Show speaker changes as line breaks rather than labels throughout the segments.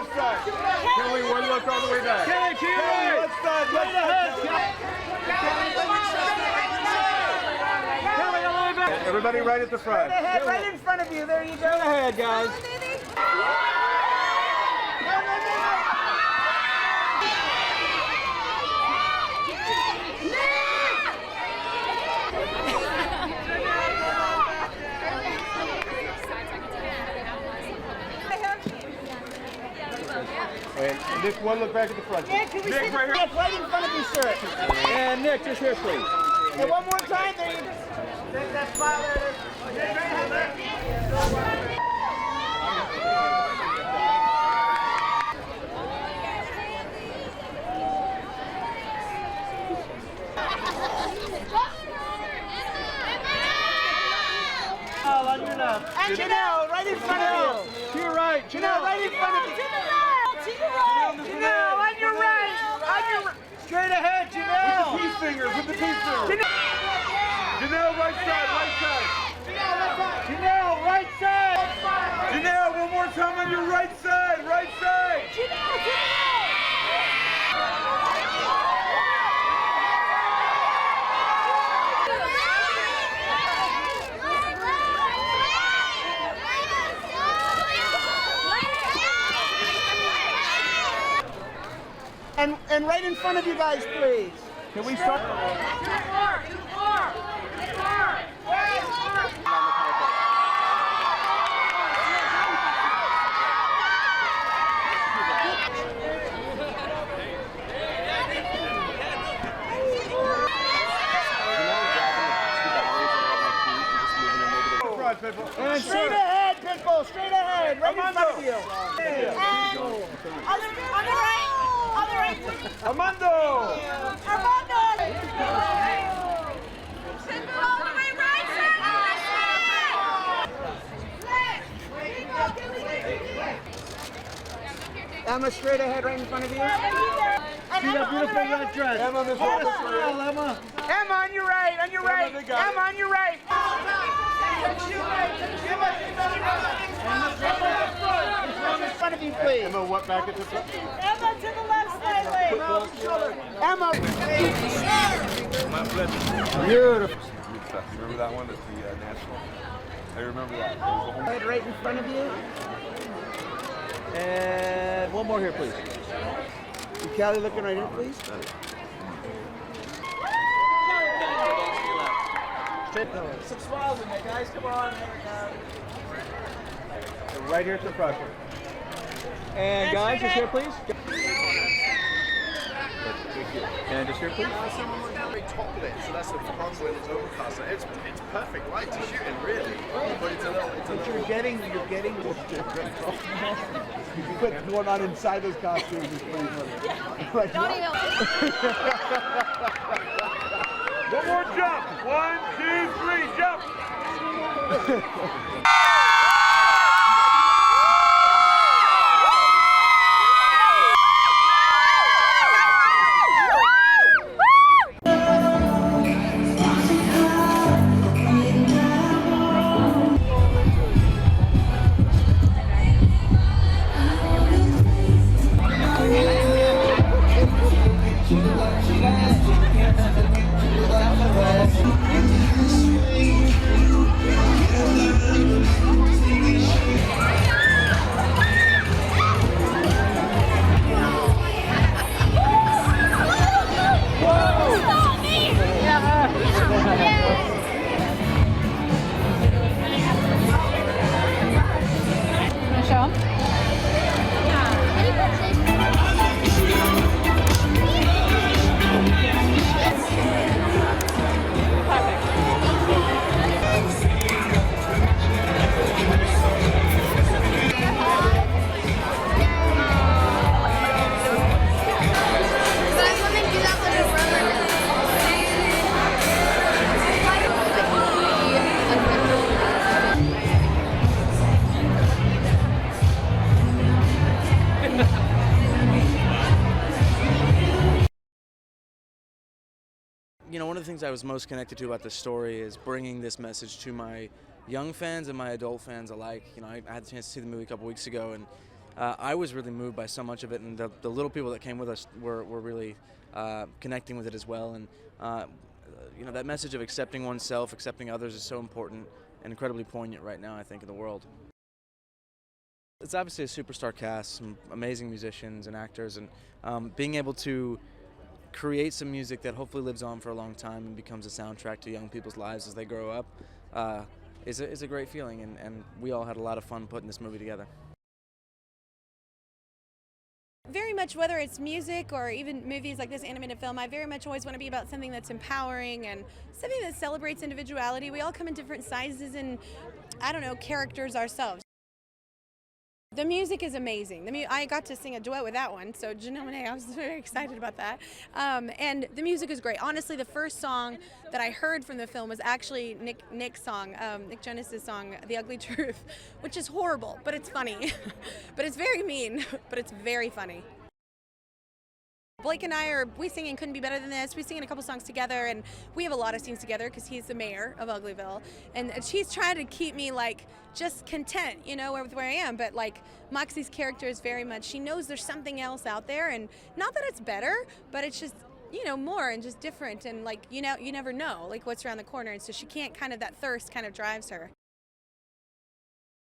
left side. Kelly, one look all the way back.
Kelly, to your right.
Left side,
Right ahead. Kelly, all the way back.
Everybody right at the front.
Straight ahead, right in front of you. There you go.
Straight ahead, guys.
And Nick, one look back at the front.
Nick, can we see
Nick, right here.
Nick, right in front of you, sir.
And Nick, just here, please.
And one more time, there you go. Take that smile there. Nick, right ahead, there.
On your left.
And Janelle, right in front of you.
To your right.
Janelle, right in front of you. Janelle, on your right. On your right.
Straight ahead, Janelle.
With the peace fingers, with the peace fingers. Janelle, right side, right side.
Janelle, right side.
Janelle, one more time on your right side, right side.
And right in front of you guys, please.
Can we start?
And straight ahead, Pitbull, straight ahead, right in front of you. And on the right,
Armando!
Armando! Emma, straight ahead, right in front of you.
See that beautiful red dress.
Emma, Miss
Smile,
Wanda.
Emma.
Emma, on your right, on your right.
Emma, they got it.
Emma, on your right. In front of you, please.
Emma, what back at the front?
Emma, to the left slightly. Emma.
My pleasure.
Beautiful.
Remember that one at the National? I remember that.
Head right in front of you.
And one more here, please.
Kelly, looking right in, please.
Some smiles in there, guys. Come on. Right here at the front. And guys, just here, please. And just here, please.
Very top lit, so that's the front when it's overcast. So it's perfect light to shoot in, really. But it's a little.
You're getting but going on inside those costumes is pretty funny. Like,
Don't even.
One more jump. 1, 2, 3, jump.
You know, one of the things I was most connected to about this story is bringing this message to my young fans and my adult fans alike. You know, I had the chance to see the movie a couple weeks ago, and I was really moved by so much of it, and the little people that came with us were really connecting with it as well. And that message of accepting oneself, accepting others is so important and incredibly poignant right now, I think, in the world. It's obviously a superstar cast, some amazing musicians and actors, and being able to create some music that hopefully lives on for a long time and becomes a soundtrack to young people's lives as they grow up is a great feeling, and we all had a lot of fun putting this movie together.
Very much, whether it's music or even movies like this animated film, I very much always want to be about something that's empowering and something that celebrates individuality. We all come in different sizes and, I don't know, characters ourselves. The music is amazing. I got to sing a duet with that one, so Janelle Monáe, I was very excited about that. And the music is great. Honestly, the first song that I heard from the film was actually Nick's song, Nick Jonas' song, The Ugly Truth, which is horrible, but it's funny. But it's very mean, but it's very funny. Blake and I we sing and Couldn't Be Better Than This. We sing in a couple songs together, and we have a lot of scenes together because he's the mayor of Uglyville, and she's trying to keep me just content, with where I am. But Moxie's character is very much, she knows there's something else out there, and not that it's better, but it's just more and just different, and you never know what's around the corner, and so she can't that thirst drives her.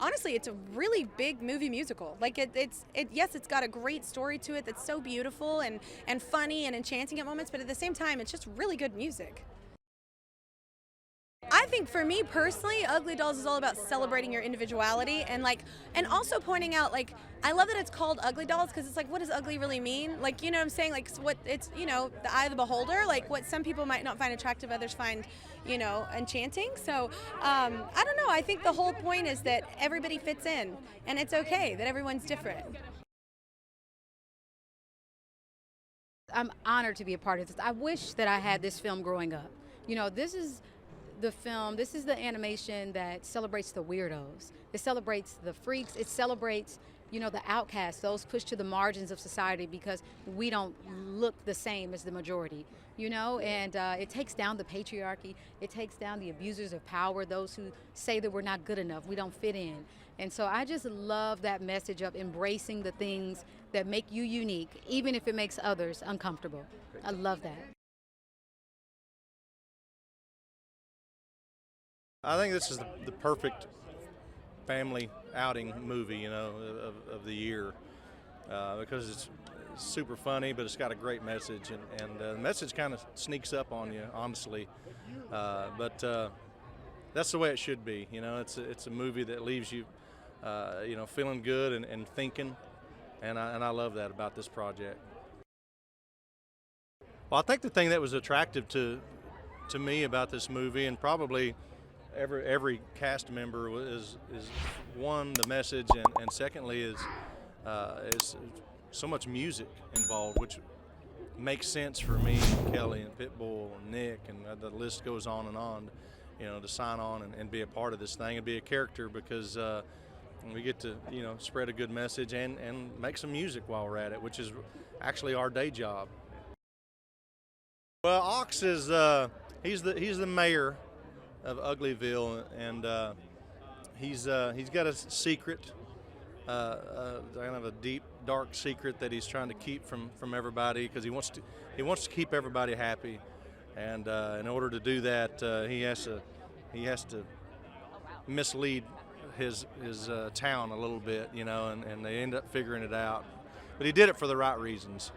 Honestly, it's a really big movie musical. Yes, it's got a great story to it that's so beautiful and funny and enchanting at moments, but at the same time, it's just really good music. I think for me personally, UglyDolls is all about celebrating your individuality and also pointing out I love that it's called UglyDolls because it's what does ugly really mean? You know what I'm saying? What it's the eye of the beholder. What some people might not find attractive, others find enchanting. So I don't know. I think the whole point is that everybody fits in, and it's okay that everyone's different.
I'm honored to be a part of this. I wish that I had this film growing up. This is the film, this is the animation that celebrates the weirdos. It celebrates the freaks. It celebrates, the outcasts, those pushed to the margins of society because we don't look the same as the majority, and it takes down the patriarchy. It takes down the abusers of power, those who say that we're not good enough, we don't fit in. And so I just love that message of embracing the things that make you unique, even if it makes others uncomfortable. I love that.
I think this is the perfect family outing movie, of the year, because it's super funny, but it's got a great message, and the message kind of sneaks up on you, honestly. But that's the way it should be. It's a movie that leaves you, feeling good and thinking, and I love that about this project. Well, I think the thing that was attractive to me about this movie, and probably every cast member, is one, the message, and secondly is so much music involved, which makes sense for me, Kelly and Pitbull and Nick, and the list goes on and on, to sign on and be a part of this thing and be a character, because we get to spread a good message and make some music while we're at it, which is actually our day job. Well, Ox is he's the mayor of Uglyville, and he's got a secret, kind of a deep, dark secret that he's trying to keep from everybody, because he wants to keep everybody happy, and in order to do that, he has to mislead his town a little bit, and they end up figuring it out, but he did it for the right reasons.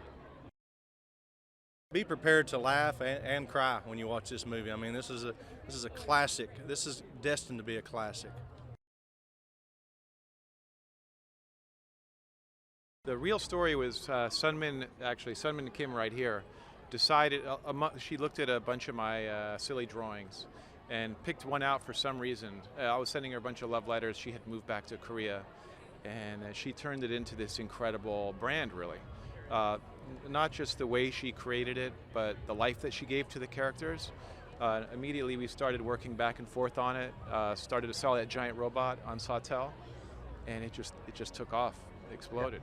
Be prepared to laugh and cry when you watch this movie. I mean, this is a classic. This is destined to be a classic.
The real story was Sunmin Kim right here decided, she looked at a bunch of my silly drawings and picked one out for some reason. I was sending her a bunch of love letters. She had moved back to Korea, and she turned it into this incredible brand, really. Not just the way she created it, but the life that she gave to the characters. Immediately we started working back and forth on it, started to sell that giant robot on Sawtell, and it just took off, exploded.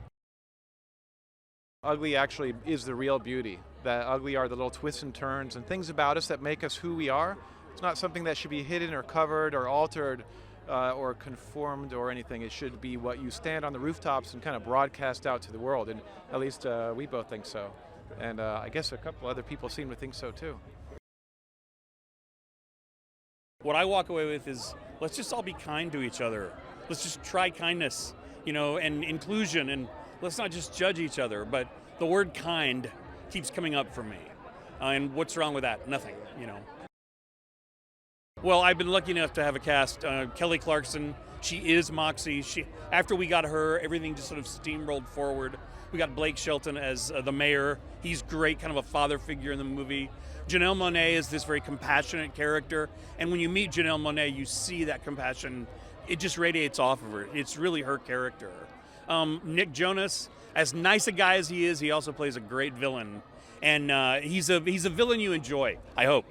Ugly actually is the real beauty. That ugly are the little twists and turns and things about us that make us who we are. It's not something that should be hidden or covered or altered or conformed or anything. It should be what you stand on the rooftops and kind of broadcast out to the world, and at least we both think so. And I guess a couple other people seem to think so too.
What I walk away with is, let's just all be kind to each other. Let's just try kindness, and inclusion, and let's not just judge each other. But the word kind keeps coming up for me. And what's wrong with that? Nothing, Well, I've been lucky enough to have a cast. Kelly Clarkson, she is Moxie. After we got her, everything just sort of steamrolled forward. We got Blake Shelton as the mayor. He's great, kind of a father figure in the movie. Janelle Monáe is this very compassionate character. And when you meet Janelle Monáe, you see that compassion. It just radiates off of her. It's really her character. Nick Jonas, as nice a guy as he is, he also plays a great villain. And he's a villain you enjoy, I hope.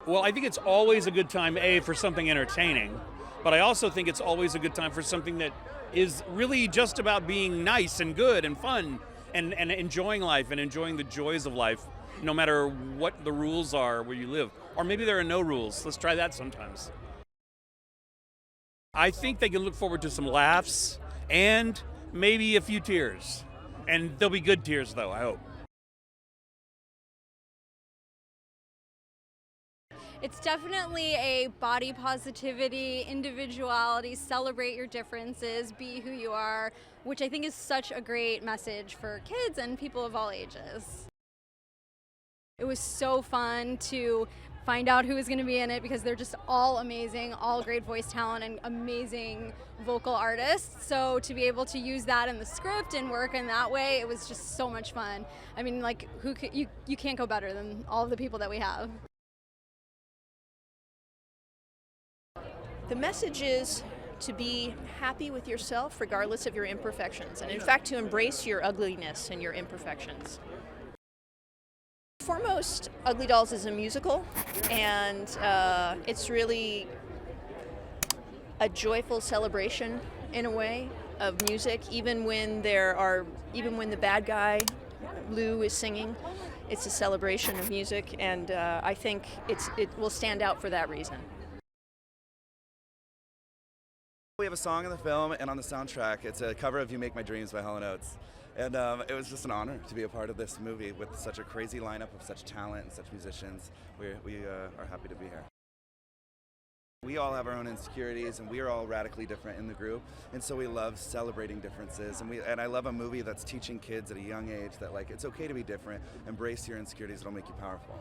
Well, I think it's always a good time, for something entertaining, but I also think it's always a good time for something that is really just about being nice and good and fun and enjoying life and enjoying the joys of life, no matter what the rules are where you live. Or maybe there are no rules. Let's try that sometimes. I think they can look forward to some laughs and maybe a few tears. And they'll be good tears, though, I hope.
It's definitely a body positivity, individuality, celebrate your differences, be who you are, which I think is such a great message for kids and people of all ages. It was so fun to find out who was going to be in it because they're just all amazing, all great voice talent and amazing vocal artists. So to be able to use that in the script and work in that way, it was just so much fun. I mean, like, you can't go better than all of the people that we have.
The message is to be happy with yourself regardless of your imperfections, and in fact to embrace your ugliness and your imperfections. Foremost, UglyDolls is a musical, and it's really a joyful celebration in a way of music, even when the bad guy, Lou, is singing. It's a celebration of music, and I think it will stand out for that reason.
We have a song in the film and on the soundtrack. It's a cover of You Make My Dreams by Hall & Oates. And it was just an honor to be a part of this movie with such a crazy lineup of such talent and such musicians. We are happy to be here. We all have our own insecurities, and we are all radically different in the group, and so we love celebrating differences. And I love a movie that's teaching kids at a young age that, like, it's okay to be different, embrace your insecurities, it'll make you powerful.